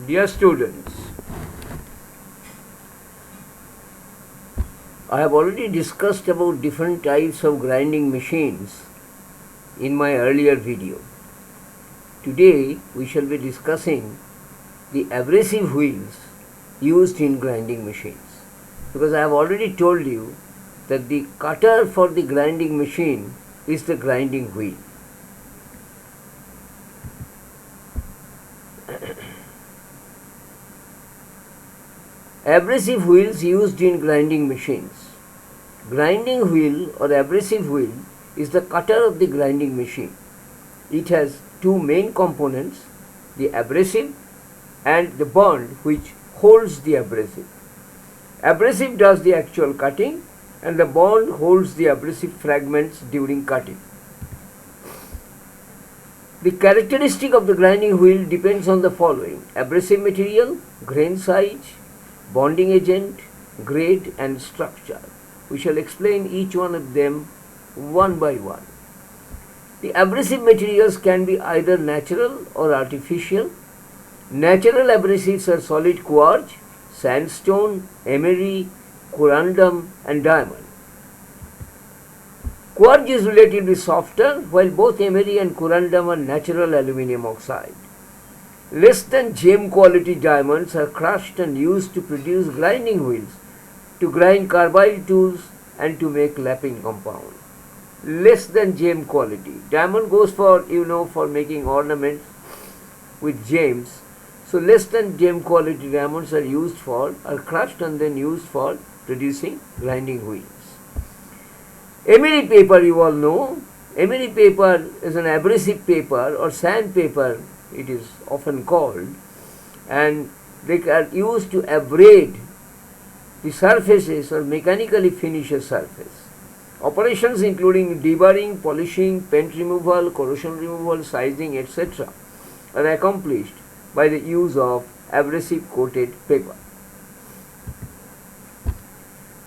Dear students, I have already discussed about different types of grinding machines in my earlier video. Today we shall be discussing the abrasive wheels used in grinding machines, because I have already told you that the cutter for the grinding machine is the grinding wheel. Abrasive wheels used in grinding machines. Grinding wheel or abrasive wheel is the cutter of the grinding machine. It has two main components, the abrasive and the bond which holds the abrasive. Abrasive does the actual cutting and the bond holds the abrasive fragments during cutting. The characteristic of the grinding wheel depends on the following: abrasive material, grain size, bonding agent, grade and structure. We shall explain each one of them one by one. The abrasive materials can be either natural or artificial. Natural abrasives are solid quartz, sandstone, emery, corundum and diamond. Quartz is relatively softer, while both emery and corundum are natural aluminium oxide. Less than gem quality diamonds are crushed and used to produce grinding wheels, to grind carbide tools and to make lapping compound. Less than gem quality. Diamond goes for, for making ornaments with gems. So less than gem quality diamonds are crushed and then used for producing grinding wheels. Emery paper, you all know. Emery paper is an abrasive paper or sandpaper, it is often called, and they are used to abrade the surfaces or mechanically finish a surface. Operations including deburring, polishing, paint removal, corrosion removal, sizing, etc. are accomplished by the use of abrasive coated paper.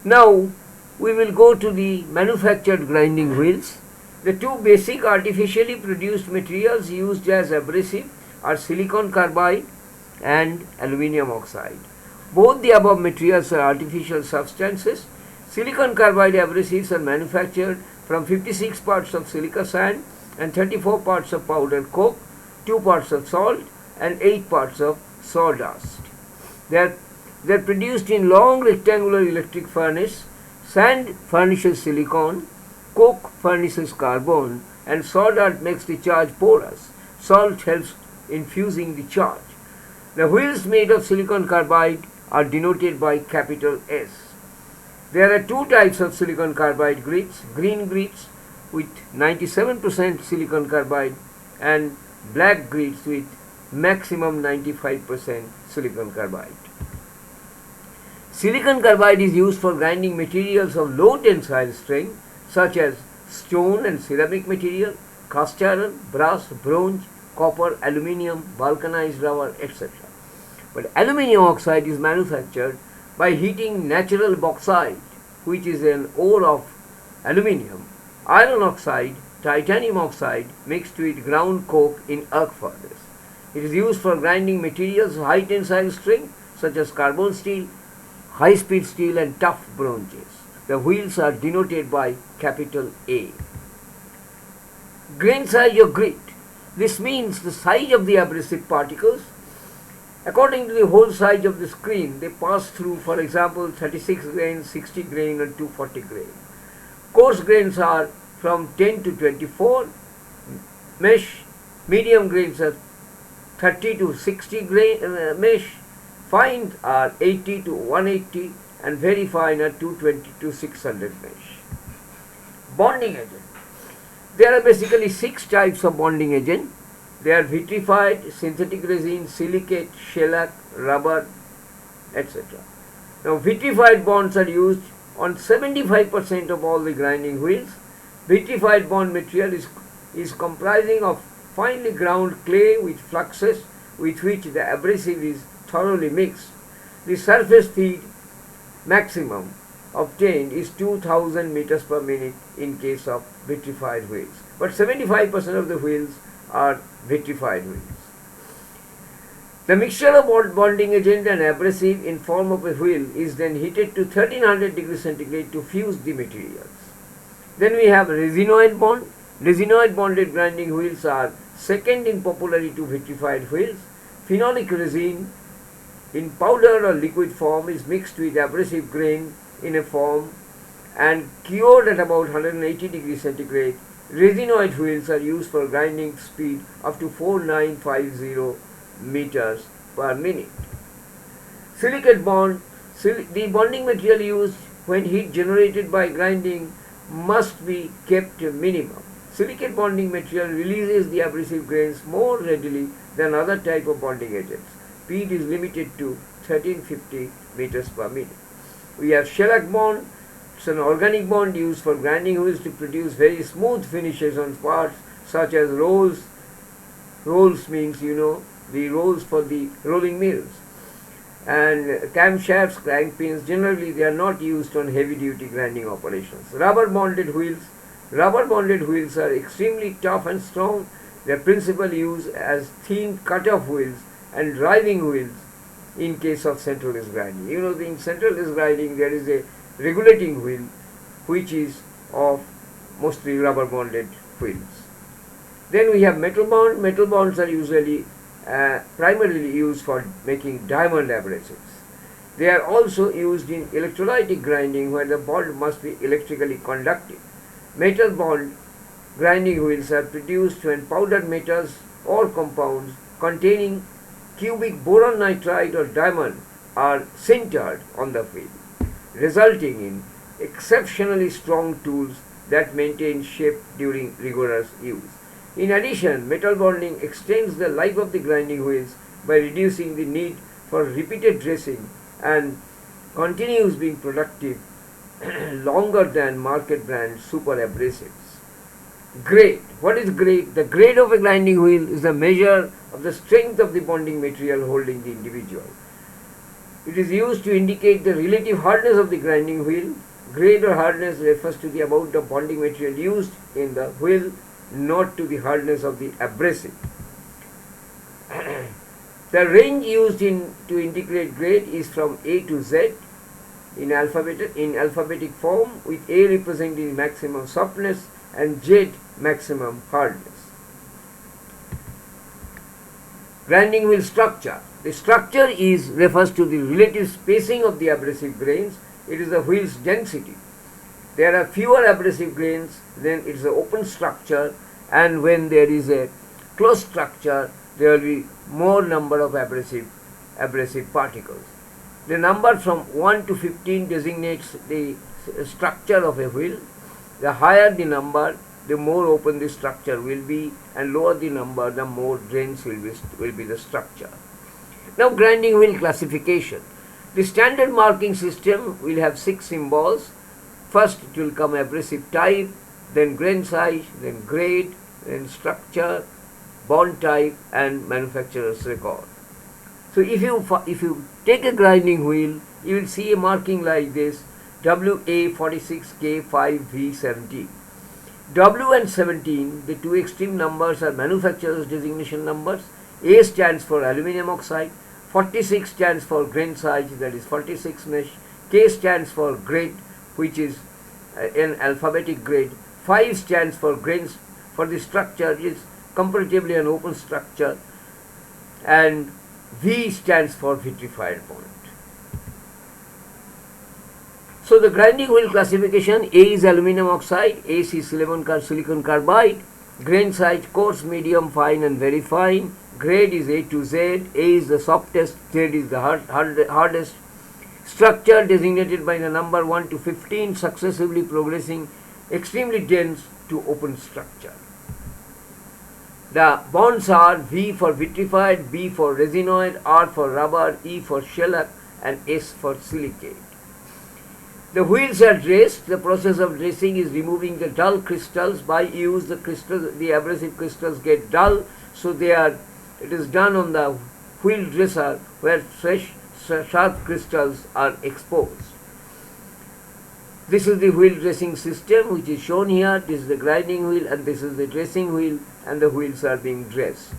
Now we will go to the manufactured grinding wheels. The two basic artificially produced materials used as abrasive are silicon carbide and aluminium oxide. Both the above materials are artificial substances. Silicon carbide abrasives are manufactured from 56 parts of silica sand and 34 parts of powdered coke, 2 parts of salt and 8 parts of sawdust. They are produced in long rectangular electric furnace. Sand furnishes silicon, coke furnishes carbon, and sawdust makes the charge porous. Salt helps in fusing the charge. The wheels made of silicon carbide are denoted by capital S. There are two types of silicon carbide grits: green grits with 97% silicon carbide and black grits with maximum 95% silicon carbide. Silicon carbide is used for grinding materials of low tensile strength such as stone and ceramic material, cast iron, brass, bronze, copper, aluminium, vulcanized rubber, etc. But aluminium oxide is manufactured by heating natural bauxite, which is an ore of aluminium, iron oxide, titanium oxide mixed with ground coke in arc furnace. It is used for grinding materials of high tensile strength such as carbon steel, high-speed steel and tough bronzes. The wheels are denoted by capital A. Grain size or grit. This means the size of the abrasive particles. According to the hole size of the screen, they pass through, for example, 36 grain, 60 grain and 240 grain. Coarse grains are from 10 to 24 mesh. Medium grains are 30 to 60 grain mesh. Fine are 80 to 180 and very fine are 220 to 600 mesh. Bonding agent. There are basically 6 types of bonding agent. They are vitrified, synthetic resin, silicate, shellac, rubber, etc. Now vitrified bonds are used on 75% of all the grinding wheels. Vitrified bond material is comprising of finely ground clay with fluxes with which the abrasive is thoroughly mixed. The surface feed maximum obtained is 2000 meters per minute in case of vitrified wheels. But 75% of the wheels are vitrified wheels. The mixture of bonding agent and abrasive in form of a wheel is then heated to 1300 degrees centigrade to fuse the materials. Then we have resinoid bond. Resinoid bonded grinding wheels are second in popularity to vitrified wheels. Phenolic resin in powder or liquid form is mixed with abrasive grain in a form and cured at about 180 degrees centigrade. Resinoid wheels are used for grinding speed up to 4950 meters per minute. Silicate bond. The bonding material used when heat generated by grinding must be kept minimum. Silicate bonding material releases the abrasive grains more readily than other type of bonding agents. Speed is limited to 1350 meters per minute. We have shellac bond. It's an organic bond used for grinding wheels to produce very smooth finishes on parts such as rolls. Rolls means, the rolls for the rolling mills. And camshafts, crank pins, generally they are not used on heavy duty grinding operations. Rubber bonded wheels. Rubber bonded wheels are extremely tough and strong. Their principal use as thin cut-off wheels and driving wheels in case of centralized grinding. In centralized grinding there is a regulating wheel which is of mostly rubber bonded wheels. Then we have metal bond. Metal bonds are usually primarily used for making diamond abrasives. They are also used in electrolytic grinding where the bond must be electrically conductive. Metal bond grinding wheels are produced when powdered metals or compounds containing cubic boron nitride or diamond are sintered on the wheel, resulting in exceptionally strong tools that maintain shape during rigorous use. In addition, metal bonding extends the life of the grinding wheels by reducing the need for repeated dressing and continues being productive longer than market brand super abrasives. Grade. What is grade? The grade of a grinding wheel is a measure of the strength of the bonding material holding the individual. It is used to indicate the relative hardness of the grinding wheel. Grade or hardness refers to the amount of bonding material used in the wheel, not to the hardness of the abrasive. The range used to indicate grade is from A to Z in alphabetic form, with A representing maximum softness and Z maximum hardness. Grinding wheel structure. The structure refers to the relative spacing of the abrasive grains. It is the wheel's density. There are fewer abrasive grains, then it is an open structure, and when there is a closed structure, there will be more number of abrasive particles. The number from 1 to 15 designates the structure of a wheel. The higher the number, the more open the structure will be, and lower the number, the more grains will be the structure. Now, grinding wheel classification. The standard marking system will have 6 symbols. First it will come abrasive type, then grain size, then grade, then structure, bond type, and manufacturer's record. So if you take a grinding wheel, you will see a marking like this: WA46K5V17. W and 17, the two extreme numbers, are manufacturer's designation numbers. A stands for aluminum oxide, 46 stands for grain size, that is 46 mesh. K stands for grade, which is an alphabetic grade. 5 stands for grains. For the structure, it is comparatively an open structure, and V stands for vitrified bond. So the grinding wheel classification: A is aluminum oxide, AC silicon carbide, grain size coarse, medium, fine, and very fine. Grade is A to Z. A is the softest, Z is the hardest. Structure designated by the number 1 to 15, successively progressing extremely dense to open structure. The bonds are V for vitrified, B for resinoid, R for rubber, E for shellac, and S for silicate. The wheels are dressed. The process of dressing is removing the dull crystals. By use, the abrasive crystals get dull, so it is done on the wheel dresser where fresh sharp crystals are exposed. This is the wheel dressing system which is shown here. This is the grinding wheel and this is the dressing wheel, and the wheels are being dressed.